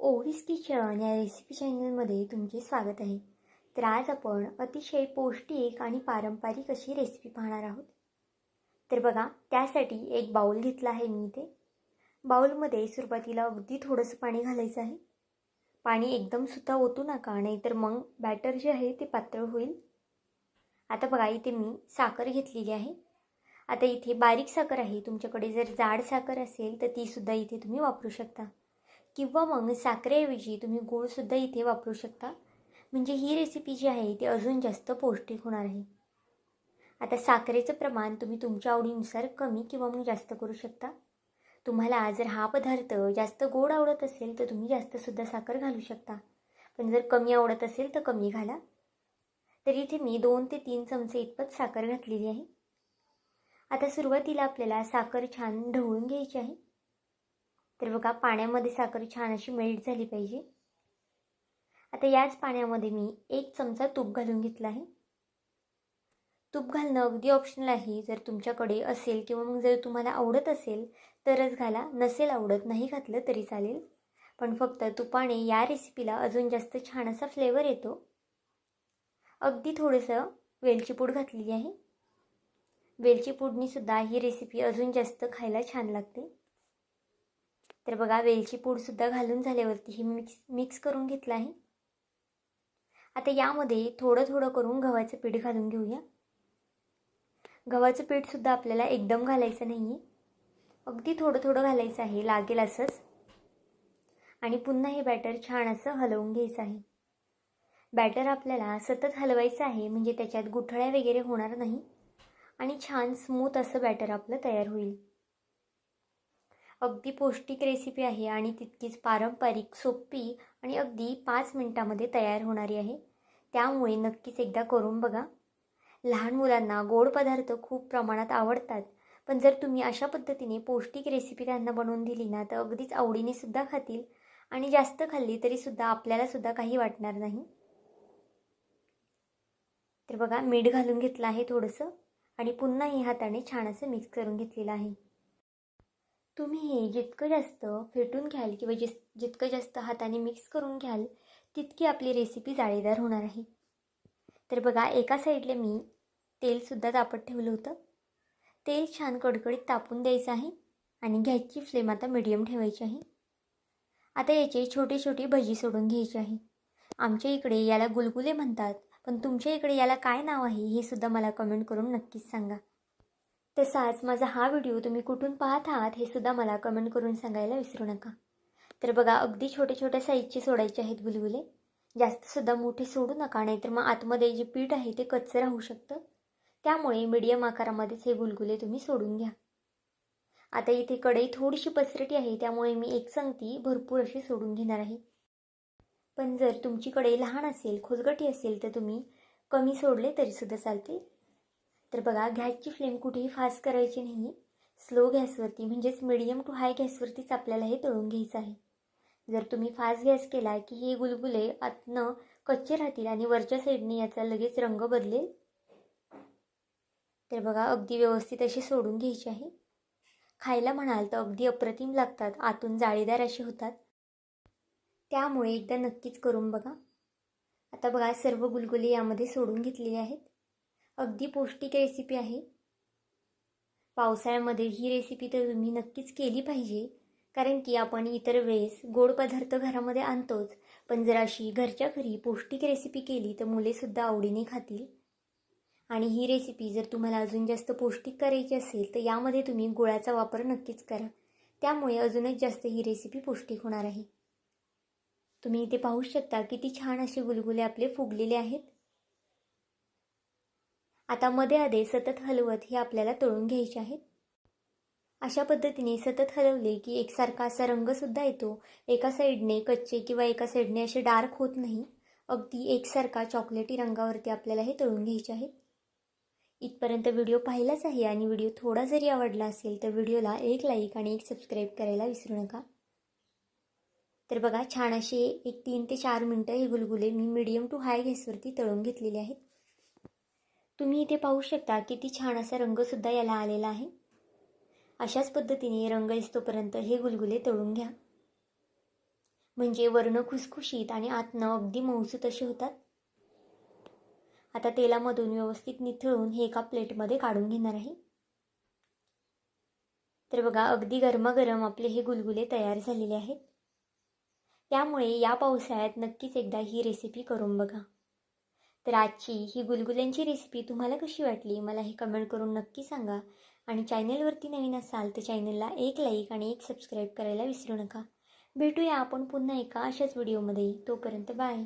ओवीस kitchen या recipe चॅनलमध्ये तुमचे स्वागत आहे. तर आज आपण अतिशय पौष्टिक आणि पारंपरिक अशी रेसिपी पाहणार आहोत. तर बघा, त्यासाठी एक बाउल घेतला आहे मी इथे. बाउलमध्ये सुरुवातीला अगदी थोडंसं पाणी घालायचं आहे. पाणी एकदम सुद्धा ओतू नका, नाहीतर मग बॅटर जे आहे ते पातळ होईल. आता बघा, इथे मी साखर घेतलेली आहे. आता इथे बारीक साखर आहे. तुमच्याकडे जर जाड साखर असेल तर तीसुद्धा इथे तुम्ही वापरू शकता, किंवा मग साखरेऐवजी तुम्ही गूळसुद्धा इथे वापरू शकता. म्हणजे ही रेसिपी जी आहे ती अजून जास्त पौष्टिक होणार आहे. आता साखरेचं प्रमाण तुम्ही तुमच्या आवडीनुसार कमी किंवा मग जास्त करू शकता. तुम्हाला जर हा पदार्थ जास्त गोड आवडत असेल तर तुम्ही जास्तसुद्धा साखर घालू शकता, पण जर कमी आवडत असेल तर कमी घाला. तर इथे मी 2 ते 3 चमचे इतपत साखर घातलेली आहे. आता सुरुवातीला आपल्याला साखर छान ढवळून घ्यायची आहे. तर बघा, पाण्यामध्ये साखर छान अशी मेल्ट झाली पाहिजे. आता याच पाण्यामध्ये मी 1 चमचा तूप घालून घेतला आहे. तूप घालणं अगदी ऑप्शनल आहे. जर तुमच्याकडे असेल किंवा मग जर तुम्हाला आवडत असेल तरच घाला, नसेल आवडत नाही घातलं तरी चालेल. पण फक्त तुपाने या रेसिपीला अजून जास्त छान असा फ्लेवर येतो. अगदी थोडंसं वेलची पूड घातलेली आहे. वेलची पूडनीसुद्धा ही रेसिपी अजून जास्त खायला छान लागते. तर बघा, वेलची पूडसुद्धा घालून झाल्यावरती ही मिक्स करून घेतलं आहे. आता यामध्ये थोडं थोडं करून गव्हाचं पीठ घालून घेऊया. गव्हाचं पीठसुद्धा आपल्याला एकदम घालायचं नाही आहे, अगदी थोडं थोडं घालायचं आहे, लागेल असंच. आणि पुन्हा हे बॅटर छान असं हलवून घ्यायचं आहे. बॅटर आपल्याला सतत हलवायचं आहे, म्हणजे त्याच्यात गुठळ्या वगैरे होणार नाही आणि छान स्मूथ असं बॅटर आपलं तयार होईल. अगदी पौष्टिक रेसिपी आहे आणि तितकीच पारंपरिक, सोपी आणि अगदी 5 मिनिटामध्ये तयार होणारी आहे. त्यामुळे नक्कीच एकदा करून बघा. लहान मुलांना गोड पदार्थ खूप प्रमाणात आवडतात, पण जर तुम्ही अशा पद्धतीने पौष्टिक रेसिपी त्यांना बनवून दिली ना तर अगदीच आवडीने सुद्धा खातील आणि जास्त खाल्ली तरीसुद्धा आपल्यालासुद्धा काही वाटणार नाही. तर बघा, मीठ घालून घेतलं आहे थोडंसं आणि पुन्हा हे हाताने छान असं मिक्स करून घेतलेलं आहे. तुम्ही हे जितकं जास्त फेटून घ्याल किंवा जितकं जास्त हाताने मिक्स करून घ्याल तितकी आपली रेसिपी जाळीदार होणार आहे. तर बघा, एका साईडला मी तेलसुद्धा तापत ठेवलं होतं. तेल छान कडकडीत तापून द्यायचं आहे आणि गॅसची फ्लेम आता मीडियम ठेवायची आहे. आता याचे छोटे छोटे भजी सोडून घ्यायचे आहे. आमच्या इकडे याला गुलगुले म्हणतात, पण तुमच्या इकडे याला काय नाव आहे हे सुद्धा मला कमेंट करून नक्कीच सांगा. तसाच माझा हा व्हिडिओ तुम्ही कुठून पाहत आहात हे सुद्धा मला कमेंट करून सांगायला विसरू नका. तर बघा, अगदी छोटे छोट्या साईजचे सोडायचे आहेत गुलगुले. जास्तसुद्धा मोठे सोडू नका, नाहीतर मग आतमध्ये जे पीठ आहे ते कच्चं राहू शकतं. त्यामुळे मीडियम आकारामध्येच हे गुलगुले तुम्ही सोडून घ्या. आता इथे कढई थोडीशी पसरटी आहे, त्यामुळे मी एक संगती भरपूर अशी सोडून घेणार आहे. पण जर तुमची कढई लहान असेल, खुलगटी असेल तर तुम्ही कमी सोडले तरीसुद्धा चालतील. तर बघा, गॅसची फ्लेम कुठेही फास्ट करायची नाही. स्लो गॅसवरती म्हणजेच मीडियम टू हाय गॅसवरतीच आपल्याला हे तळून घ्यायचं आहे. जर तुम्ही फास्ट गॅस केला की हे गुलगुले आतनं कच्चे राहतील आणि वरच्या साईडने याचा लगेच रंग बदलेल. तर बघा, अगदी व्यवस्थित अशी सोडून घ्यायची आहे. खायला म्हणाल तर अगदी अप्रतिम लागतात, आतून जाळीदार असे होतात. त्यामुळे एकदा नक्कीच करून बघा. आता बघा, सर्व गुलगुले यामध्ये सोडून घेतलेले आहेत. अगदी पौष्टिक रेसिपी आहे. पावसाळ्यामध्ये ही रेसिपी तर तुम्ही नक्कीच केली पाहिजे, कारण की आपण इतर वेळेस गोड पदार्थ घरामध्ये आणतोच, पण जर अशी घरच्या घरी पौष्टिक रेसिपी केली तर मुलेसुद्धा आवडीने खातील. आणि ही रेसिपी जर तुम्हाला अजून जास्त पौष्टिक करायची असेल तर यामध्ये तुम्ही गुळाचा वापर नक्कीच करा. त्यामुळे अजूनच जास्त ही रेसिपी पौष्टिक होणार आहे. तुम्ही इथे पाहू शकता किती छान असे गुलगुले आपले फुगलेले आहेत. आता मध्ये आधे सतत हलवत हे आपल्याला तळून घ्यायचे आहेत. अशा पद्धतीने सतत हलवले की एकसारखा असा रंगसुद्धा येतो. एका साईडने कच्चे किंवा एका साईडने असे डार्क होत नाही. अगदी एकसारखा चॉकलेटी रंगावरती आपल्याला हे तळून घ्यायचे आहेत. इथपर्यंत व्हिडिओ पाहिलाच आहे आणि व्हिडिओ थोडा जरी आवडला असेल तर व्हिडिओला एक लाईक आणि एक सबस्क्राईब करायला विसरू नका. तर बघा, छान असे एक 3 ते 4 मिनटं हे गुलगुले मी मीडियम टू हाय गॅसवरती तळून घेतलेले आहेत. तुम्ही इथे पाहू शकता किती छान असा रंगसुद्धा याला आलेला आहे. अशाच पद्धतीने रंग येतोपर्यंत हे गुलगुले तळून घ्या. म्हणजे वर्ण खुसखुशीत आणि आतनं अगदी मऊसूत असे होतात. आता तेलामधून व्यवस्थित निथळून हे एका प्लेटमध्ये काढून घेणार आहे. तर बघा अगदी गरमागरम आपले हे गुलगुले तयार झालेले आहेत. त्यामुळे या पावसाळ्यात नक्कीच एकदा ही रेसिपी करून बघा. तर आजची ही गुलगुल्यांची रेसिपी तुम्हाला कशी वाटली मला हे कमेंट करून नक्की सांगा. आणि चॅनलवरती नवीन असाल तर चॅनलला एक लाईक आणि एक सबस्क्राईब करायला विसरू नका. भेटूया आपण पुन्हा एका अशाच व्हिडिओमध्ये. तोपर्यंत बाय.